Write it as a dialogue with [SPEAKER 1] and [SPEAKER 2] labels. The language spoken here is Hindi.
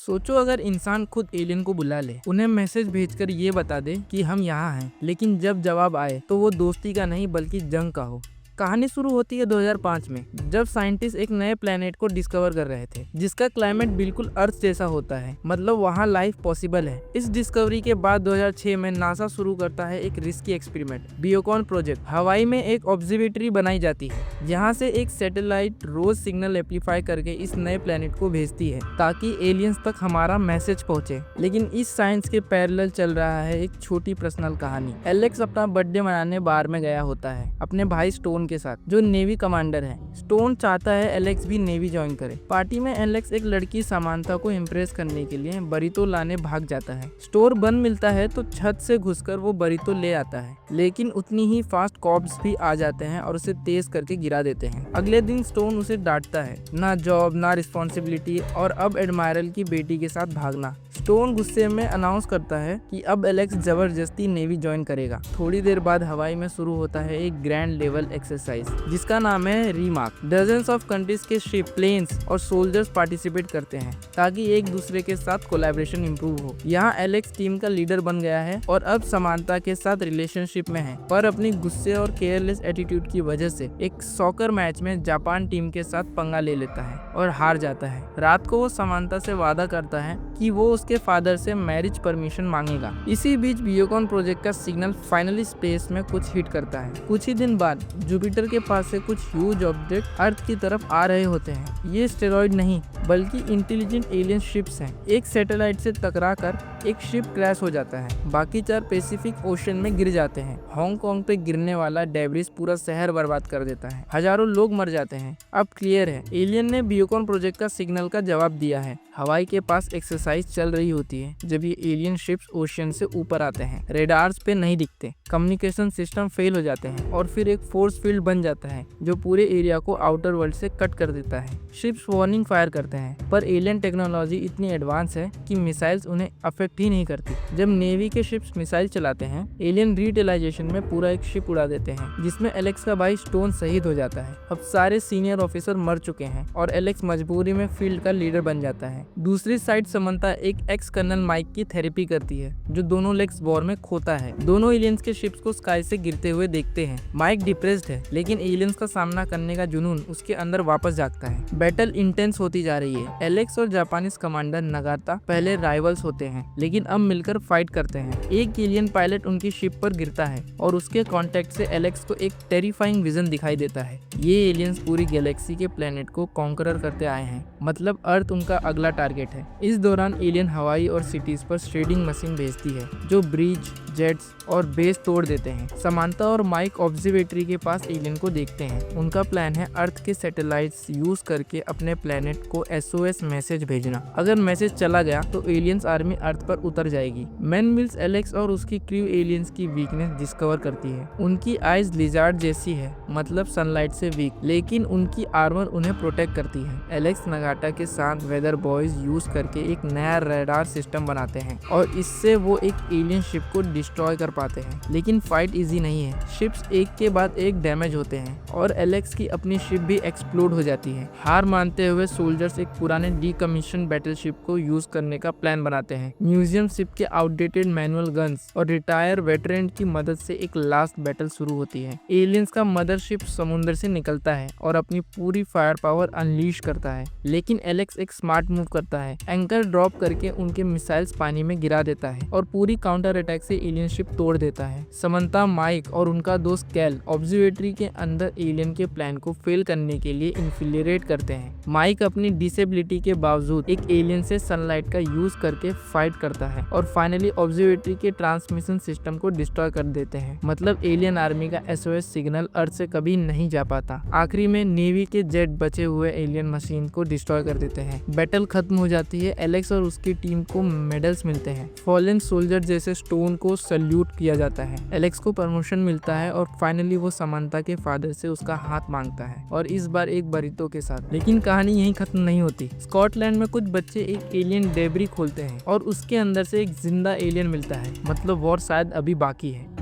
[SPEAKER 1] सोचो अगर इंसान खुद एलियन को बुला ले, उन्हें मैसेज भेजकर ये बता दे कि हम यहाँ हैं, लेकिन जब जवाब आए तो वो दोस्ती का नहीं बल्कि जंग का हो। कहानी शुरू होती है 2005 में, जब साइंटिस्ट एक नए प्लेनेट को डिस्कवर कर रहे थे जिसका क्लाइमेट बिल्कुल अर्थ जैसा होता है, मतलब वहाँ लाइफ पॉसिबल है। इस डिस्कवरी के बाद 2006 में नासा शुरू करता है एक रिस्की एक्सपेरिमेंट, बियोकॉन प्रोजेक्ट। हवाई में एक ऑब्जर्वेटरी बनाई जाती है जहाँ से एक सैटेलाइट रोज सिग्नल एम्पलीफाई करके इस नए प्लेनेट को भेजती है ताकि एलियंस तक हमारा मैसेज पहुंचे। लेकिन इस साइंस के पैरेलल चल रहा है एक छोटी पर्सनल कहानी। एलेक्स अपना बर्थडे मनाने बार में गया होता है अपने भाई स्टोन के साथ, जो नेवी कमांडर है। स्टोन चाहता है एलेक्स भी नेवी ज्वाइन करे। पार्टी में एलेक्स एक लड़की समांथा को इम्प्रेस करने के लिए बरीतो लाने भाग जाता है। स्टोर बंद मिलता है तो छत से घुसकर वो बरीतो ले आता है, लेकिन उतनी ही फास्ट कॉप्स भी आ जाते हैं और उसे तेज करके गिरा देते हैं। अगले दिन स्टोन उसे डांटता है, ना जॉब ना रिस्पॉन्सिबिलिटी और अब एडमायरल की बेटी के साथ भागना। स्टोन गुस्से में अनाउंस करता है कि अब एलेक्स जबरदस्ती नेवी ज्वाइन करेगा। थोड़ी देर बाद हवाई में शुरू होता है एक ग्रैंड लेवल एक्सरसाइज जिसका नाम है रीमार्क। डजन्स ऑफ कंट्रीज के शिप, प्लेन्स और सोल्जर्स पार्टिसिपेट करते हैं ताकि एक दूसरे के साथ कोलैबोरेशन इंप्रूव हो। यहाँ एलेक्स टीम का लीडर बन गया है और अब समांथा के साथ रिलेशनशिप में है, पर अपनी गुस्से और केयरलेस एटीट्यूड की वजह से एक सॉकर मैच में जापान टीम के साथ पंगा ले लेता है और हार जाता है। रात को वो समांथा से वादा करता है कि वो उसके फादर से मैरिज परमिशन मांगेगा। इसी बीच बियोकॉन प्रोजेक्ट का सिग्नल फाइनली स्पेस में कुछ हिट करता है। कुछ ही दिन बाद जुपिटर के पास से कुछ ह्यूज ऑब्जेक्ट अर्थ की तरफ आ रहे होते हैं। ये स्टेरॉइड नहीं बल्कि इंटेलिजेंट एलियन शिप्स हैं। एक सैटेलाइट से टकराकर एक शिप क्रैश हो जाता है, बाकी 4 पैसिफिक ओशन में गिर जाते हैं। हांगकांग पे गिरने वाला डेब्रिस पूरा शहर बर्बाद कर देता है, हजारों लोग मर जाते हैं। अब क्लियर है, एलियन ने बियोकॉन प्रोजेक्ट का सिग्नल का जवाब दिया है। हवाई के पास एक्सरसाइज चल रही होती है जब ये एलियन शिप्स ओशन से ऊपर आते हैं। रेडार्स पे नहीं दिखते, कम्युनिकेशन सिस्टम फेल हो जाते हैं और फिर एक फोर्स फील्ड बन जाता है जो पूरे एरिया को आउटर वर्ल्ड से कट कर देता है। शिप्स वार्निंग फायर करते हैं, पर एलियन टेक्नोलॉजी इतनी एडवांस है कि मिसाइल्स उन्हें अफेक्ट ही नहीं करती। जब नेवी के शिप्स मिसाइल चलाते हैं, एलियन रिटेलाइजेशन में पूरा एक शिप उड़ा देते हैं जिसमें एलेक्स का भाई स्टोन शहीद हो जाता है। अब सारे सीनियर ऑफिसर मर चुके हैं और एलेक्स मजबूरी में फील्ड का लीडर बन जाता है। दूसरी साइड समंथा एक एक्स कर्नल माइक की थेरेपी करती है जो दोनों लेग्स वॉर में खोता है। दोनों एलियंस के शिप्स को स्काई से गिरते हुए देखते हैं। माइक डिप्रेस्ड है, लेकिन एलियंस का सामना करने का जुनून उसके अंदर वापस जागता है। बैटल इंटेंस होती जा रही है। एलेक्स और जापानीज कमांडर नगाता पहले राइवल्स होते हैं, लेकिन अब मिलकर फाइट करते हैं। एक एलियन पायलट उनकी शिप पर गिरता है और उसके कांटेक्ट से एलेक्स को एक टेरिफाइंग विजन दिखाई देता है। ये एलियंस पूरी गैलेक्सी के प्लेनेट को कॉन्करर करते आए हैं, मतलब अर्थ उनका अगला टारगेट है। इस दौरान एलियन हवाई और सिटीज पर शेडिंग मशीन भेजती है जो ब्रिज, जेट्स और बेस तोड़ देते हैं। समांथा और माइक ऑब्जर्वेटरी के पास एलियन को देखते हैं। उनका प्लान है अर्थ के सैटेलाइट्स यूज करके अपने प्लेनेट को SOS मैसेज भेजना। अगर मैसेज चला गया तो एलियंस आर्मी अर्थ पर उतर जाएगी। मैन मिल्स एलेक्स और उसकी क्रू एलियंस की वीकनेस डिस्कवर करती है। उनकी आइज लिजार्ड जैसी है, मतलब सनलाइट से वीक, लेकिन उनकी आर्मर उन्हें प्रोटेक्ट करती है। एलेक्स नगाटा के साथ वेदर बॉयज यूज करके एक नया रडार सिस्टम बनाते हैं और इससे वो एक एलियन शिप को डिस्ट्रॉय कर पाते हैं। लेकिन फाइट इजी नहीं है। शिप्स एक के बाद एक डैमेज होते हैं और एलेक्स की अपनी शिप भी एक्सप्लोड हो जाती है। हार मानते हुए सोल्जर्स एक पुराने डीकमीशन बैटलशिप को यूज करने का प्लान बनाते हैं। म्यूजियम शिप के आउटडेटेड मैनुअल गन्स और रिटायर वेटरन की मदद से एक लास्ट बैटल शुरू होती है। एलियंस का मदरशिप समुद्र से निकलता है और अपनी पूरी फायर पावर अनलीश करता है, लेकिन एलेक्स एक स्मार्ट मूव करता है। एंकर ड्रॉप करके उनके मिसाइल्स पानी में गिरा देता है और पूरी काउंटर अटैक से एलियन शिप तोड़ देता है। समंथा, माइक और उनका दोस्त कैल ऑब्जर्वेटरी के अंदर एलियन के प्लान को फेल करने के लिए इन्फिलरेट करते हैं। माइक अपनी डिसेबिलिटी के बावजूद एक एलियन से सनलाइट का यूज करके फाइट करता है और फाइनली ऑब्जर्वेटरी के ट्रांसमिशन सिस्टम को डिस्ट्रॉय कर देते हैं। मतलब एलियन आर्मी का SOS सिग्नल अर्थ से कभी नहीं जा पाता। आखिरी में नेवी के जेट बचे हुए एलियन मशीन को डिस्ट्रॉय कर देते हैं। बैटल खत्म हो जाती है। एलेक्स और उसकी टीम को मेडल्स मिलते हैं। फॉलन सोल्जर जैसे स्टोन को सल्यूट किया जाता है। एलेक्स को प्रमोशन मिलता है और फाइनली वो समांथा के फादर से उसका हाथ मांगता है, और इस बार एक बरीतो के साथ। लेकिन कहानी यहीं खत्म नहीं होती। स्कॉटलैंड में कुछ बच्चे एक एलियन डेब्री खोलते हैं और उसके अंदर से एक जिंदा एलियन मिलता है, मतलब वॉर शायद अभी बाकी है।